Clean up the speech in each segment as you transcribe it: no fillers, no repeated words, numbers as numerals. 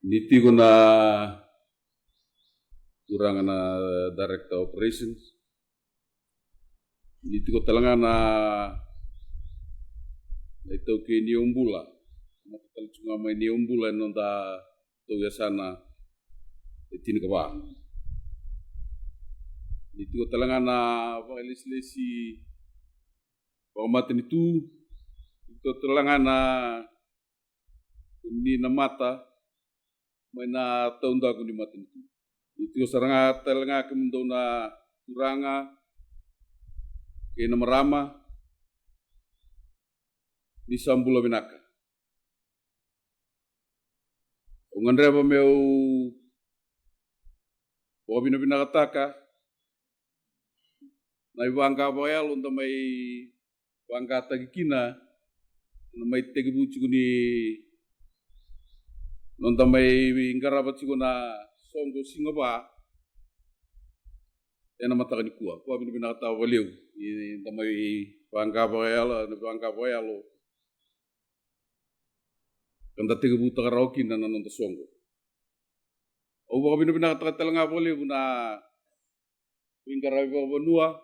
Niti ko na kurang na director operations. Niti ko talaga na ito kay Niumbula. Matatal nga may Niumbula nung da ito yasana itini ka ba. Niti ko talaga na pakilis-lisi pagamatin ito talaga na hindi na mata may na taon da ko ni matin itu. Itu saranga talaga kami daw na kuranga kay na marama di Sambula Binaka. Ungan reba meu o binakataka na ibangka bayal untuk may bangka tagikina na may tegibuci ni nonta may ingarabat sigo na songo singa ba ena mata ni kuwa ko abin binakata waliw nonta may bangka bayal kanda tegibuta karaoke na nonta songo o ba abin binakata talanga waliw na ingarabat banua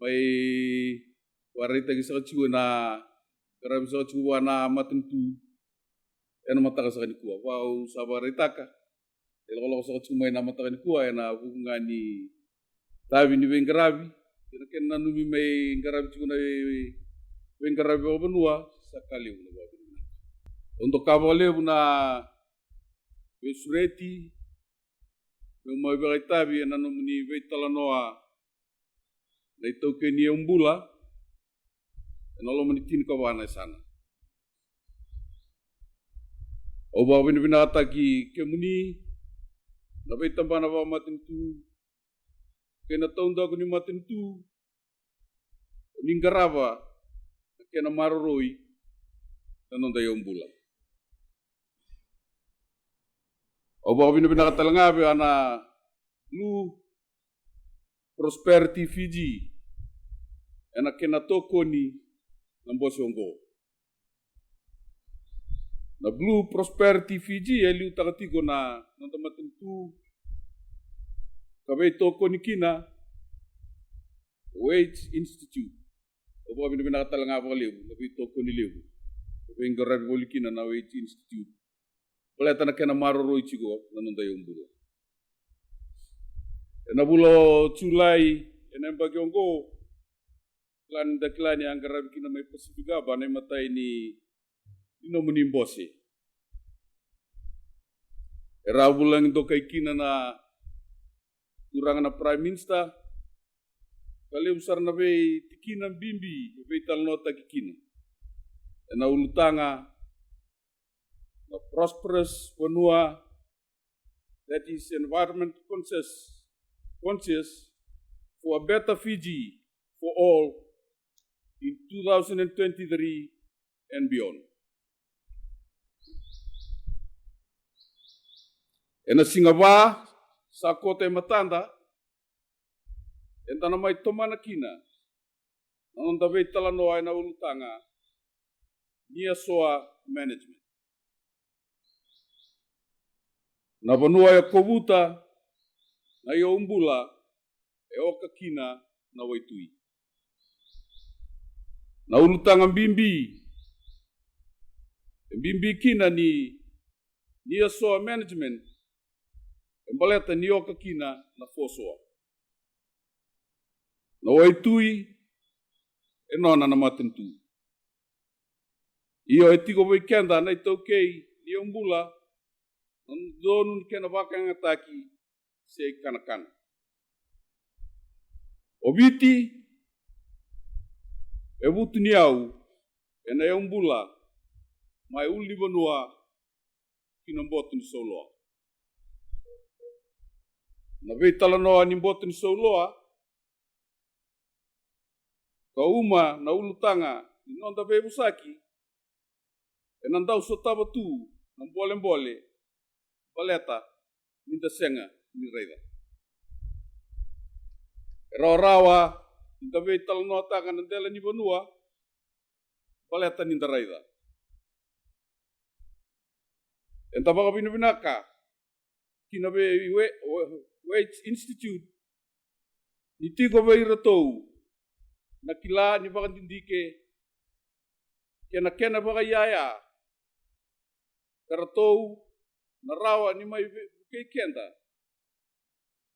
may warita gisa sigo na karab sa sigo na matentu ena mataka sa kanikuwa. Wow, sabaritaka. Kalau sa cuma ena mataka kanikuwa ena bungani tabi ni bengarabi. Kena numi may ngarabi cuma na bengarabi o benua sakali una babi. Untuk kabale una besureti may bagay tabi ena numi betalanoa na ito kini umbula ena lo manitin kawana sana. O ba binata ki kemuni nabai tamba na ba matintu kena taunda ko ni matintu ningaraba kena maroroi nanonda yombula o ba binata talangabe ana lu prosperity Fiji ena kena tokoni nambosongo na Blue Prosperity Fiji eli utakatigo na nantamatentu kabay toko ni kina Wage Institute o ba binakatalang nga liw kabay toko ni liw kabay ngarabi wali kina na Wage Institute wala tanak na maroroi chigo nanunda yung bulo na bulo Julai ena bagyonggo klan daklan yang ngarabi kina may Pasifika ba na matay ni ino munimbose. Erabulang do kay kina na kurang na Prime Minister kali usar na bay tikina bimbi bay talnota kikina. Na ulutanga na prosperous Vanua that is environment conscious for a better Fiji for all in 2023 and beyond. Ena singaba sa kote matanda enta na may tomana kina nang dabe talano ay na ulutanga niya soa management na banua ya kobuta na yombula e oka kina na waitui na ulutanga bimbi kina ni niya soa management embaleta nioka kina na fosoa. Na waitui enona na matentu. Iyo etiko weekenda na itokei niombula nandonun kena bakang ataki se kanakan. Obiti ebutu niau ena yombula mai uli banua kinambotun soloa. Na betalanoa ni botin soloa kauma na ulutanga nonda bebusaki enandau sotaba tu nam boleh baleta minta senga ni reida rawa minta betalanoa tanga nandela ni banua baleta ni reida Enta baka binabinaka, kinabe Wage Institute, nitigo ba iratou, nakila ni baka tindike, kena baka yaya, karatou, narawa ni may kay kenda,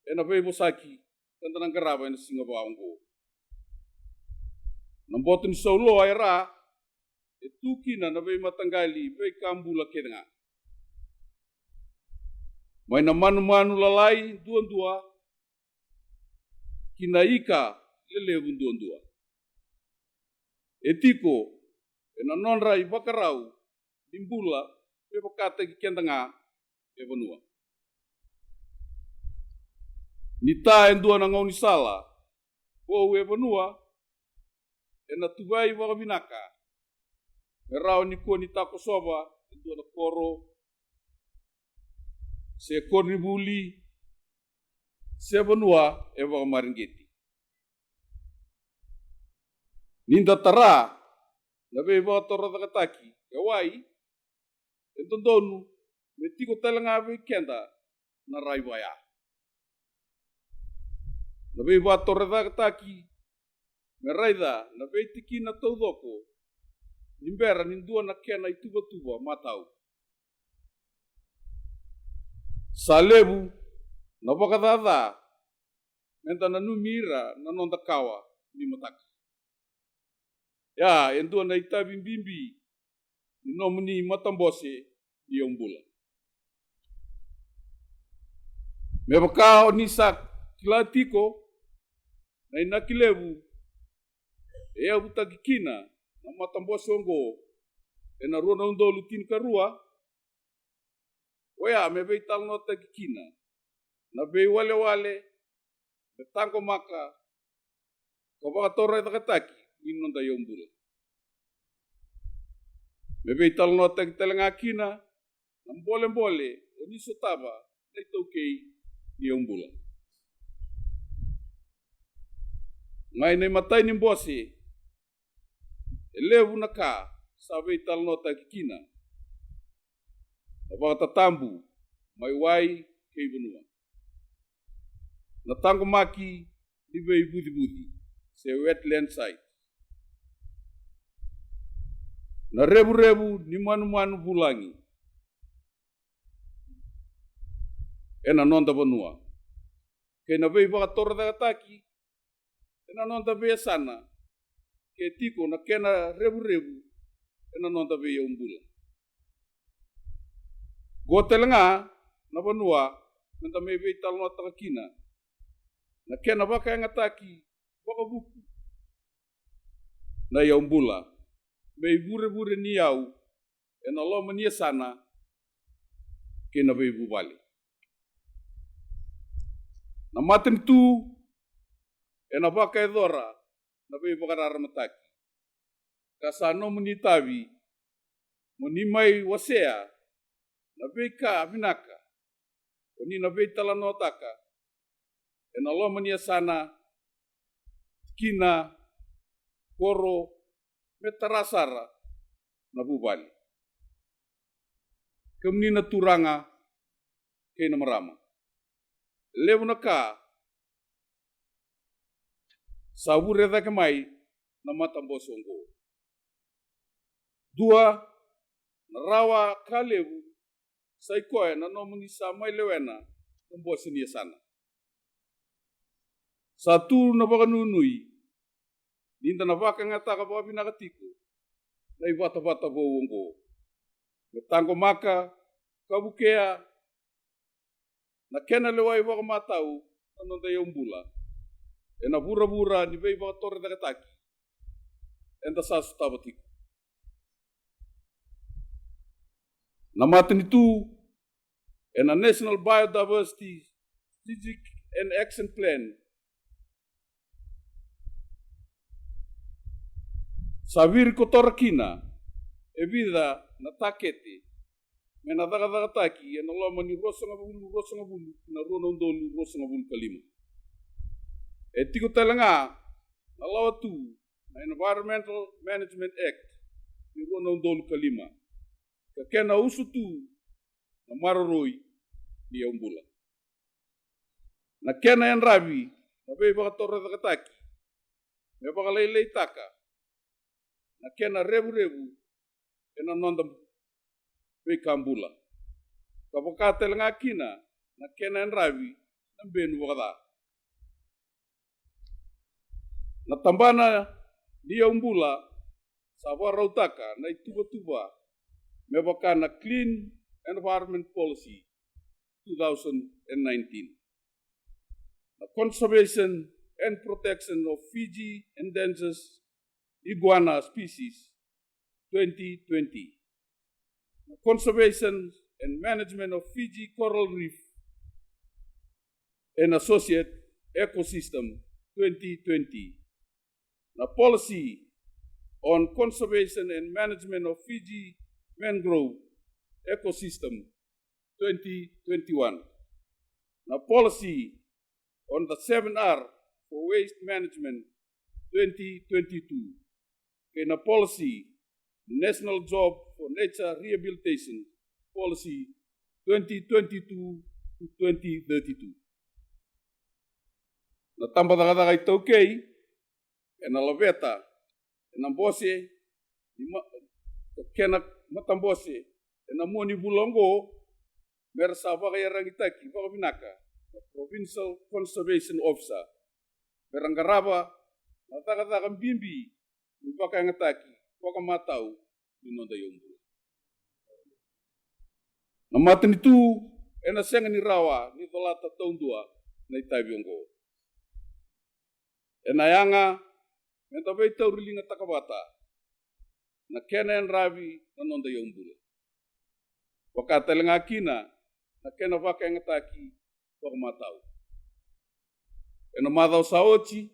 ena ba ibosaki, kanta ng karaba na singabaong ko. Namboto ni Saulo ay ra, etuki na nabay matanggali, bay kambula kena nga. May namanu-manu lalai, duan-dua, kinaika, lelebun duan-dua. Etiko, enanonra ibakarau, dimbula, bebakata kikenda nga, ebanua. Nita endua na ngau ni sala, o ebanua, enatubai waka binaka, merau ni ko nita ko soba, endua na koro, se korni buli, se ebanua, waka maringgeti. Ninda tara, nabe waka torra takataki, kawai, entondonu, metiko talangabe kenda, na raibaya. Nabe waka torra takataki, meraida, nabe tiki na taudoko, nimbera nindua na kena ituba-tuba, matau. Salebu, napakadada, menta na numira, na nondakawa, ni mataka. Ya, endua na itabim-bimbi, ni nomuni matambose, di ombula. Mebakao ni sak kilatiko, na inakilebu, ea butakikina, na matambose ongo, ena rona undolu tin karua, oya mebe ital no takikina, na be wale-wale, betangko maka, kabaka torre takataki, inonda yombula. Mebe ital no takitelangakina, nambole-bole, oniso taba, na itokei, yombula. Ngai na matay ni mbose, elevu na ka, sabe ital no takikina, abang tatambu, may wai kay benua. Natangko maki, di bay budi-budi, sa wetland site. Na rebu-rebu, ni manu-manu bulangi. Ena nonda benua. Kay na bay baka torre takataki, ena nonda bay sana, kay tiko na kena rebu-rebu, ena nonda bay umbula. Gotel nga, na banua, nanda may ital no takakina, na kena baka yung ataki, baka buku. Na yaw mbula, may bure-bure niyaw, en Allah maniya sana, kena bay bubali. Na matin tu, en baka edora, na bay baka raramataki. Kasano manitabi, manimay wasea, nabe ka binaka, oni nabe talanotaka, en Allah mania sana, kina, koro, metarasara, nabubali. Kemni na turanga, kay na marama. Levo na ka, sabure da kamay, na matambosonggo. Dua, narawa kalevu, sa ikoy na nomuni sa may lewena ng boss niya sana. Sa tu na baka nunui, ninda na baka nga taka baka pinakatiko, na ibata-bata bawang ko. Natangko maka, kabukea, na kena leway baka matau, ano yung bula. E na bura-bura, ni bay baka torre nakataki, enda sa sutabatiko. Namatin itu, and a National Biodiversity Strategic and Action Plan. Sabir ko torakina, evida na takete, may nataka-taki, and Allah mani rosa nga bulu, na ronong dolu, rosa nga bulu kalima. Etiko talanga, nalawa tu, na Environmental Management Act, ni ronong dolu kalima. Kakena usu tu, na maroroi ni umbula. Na kena yan rabi, na bei baka torre takataki, me baka laylay taka, na kena rebu-rebu, ena nonda bei kambula. Kapakatel nga kina, na kena yan rabi, na benu baka na tambana ni umbula, sa warautaka, na ituba-tuba, me baka na Clean Environment Policy 2019. The conservation and protection of Fiji endangered iguana species 2020. The conservation and management of Fiji coral reef and associate ecosystem 2020. The policy on conservation and management of Fiji mangrove ecosystem 2021. The policy on the 7R for waste management 2022. And a policy, National Job for Nature Rehabilitation Policy 2022 to 2032. Na tamba taka ito kay, na laveta, na bose, kena matambose, na moni bulongo, merasa baka yarangitaki, baka binaka, Provincial Conservation Officer, meranggaraba, nataka-takang bimbi, baka ngataki, baka matau, ninonda yombo. Na matin itu, ena senga ni rawa, ni tolata taong dua, na itabiyonggo. Ena yanga, mentabay taurilinga takabata, na kena en rabi, na nonda yombo. Wakatalenga kina, na kena baka ngataki, baka matau. Ena matau saochi,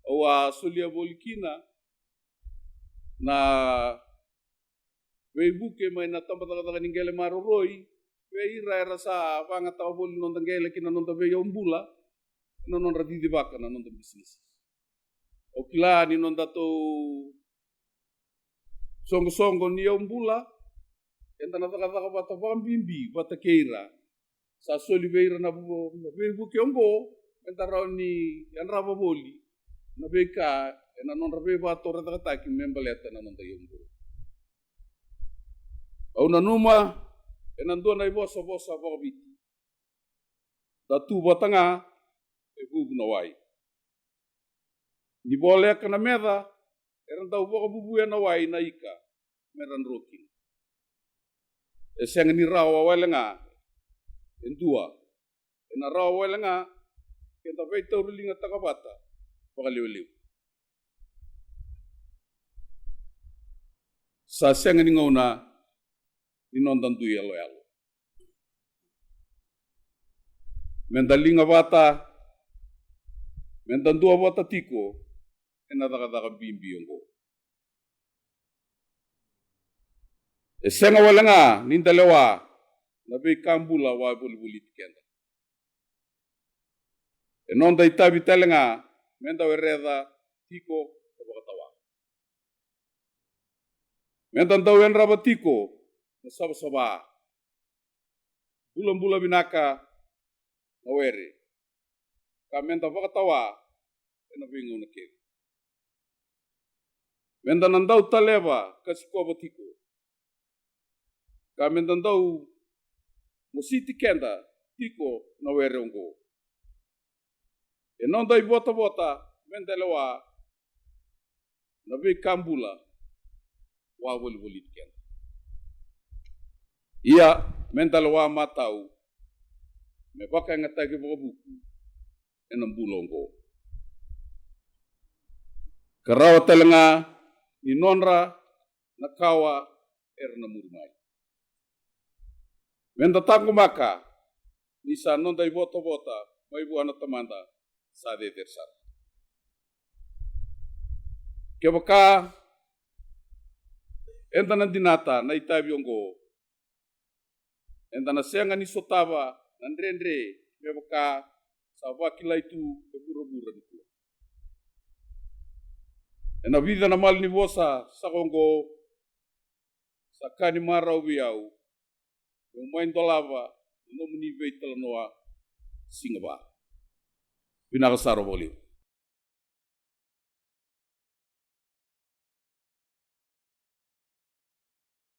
awa sulia bolikina, na weibuke may natambataka ninggele maroroi, weira rasa panga tao boli nontanggele kina nontabeya umbula, non radidi baka na nontan bisnis. O kila ni nontato songo-songo ni umbula, enta nataka bata bimbi bata keira, sa soli beira na weibuke umbo, enta rao ni yanraba boli, na beka, ena non rabe bato retakataki membaleta na nontayo au nanuma enandua na ibosa-bosa bakabiti. Datu batanga bubu na wai. Ni boleh kana meda eran tau bakabubu na wai na ika meran rokin. Eseng ni rawa walenga endua. Ena rawa walenga kenta baita urulinga takabata bakaliwaliw. Sa seng ni ngauna inondan tu yalo. Mendalinga bata, mendantua bata tiko, enataka bimbi yongo. Esenga walenga nindalewa, nabe kambula wa buli tikenda. Enonda itabi telenga, menda wereda tiko kabakatawa. Mendan tau enraba tiko, nasaba-saba, bulan-bulan binaka, nawere. Kamenta pakatawa, ena bingung na kiri. Menta nandau taleba, kasi ko batiko. Kamenta nandau, musiti kenda, tiko, nawere ongo. Enonda ibota-bota, menta lewa, nabi kambula, wawali-wali kenda. Ia mental wa matau me baka ngatagi buku enam bulongo karawa telenga inonra nakawa erna murmai menta tangu maka nisa nonda ibota-bota mai bu ana tamanda sade tersar kebaka enta nandinata na itabiongo enta na senga ni sotava nandrendre mebaka sawa kila itu bura-bura itu. Ena vida na mal ni bosa sakongo sakani marau biau Yung main tolava, no munibay talanoa singaba. Pinakasaro boliw.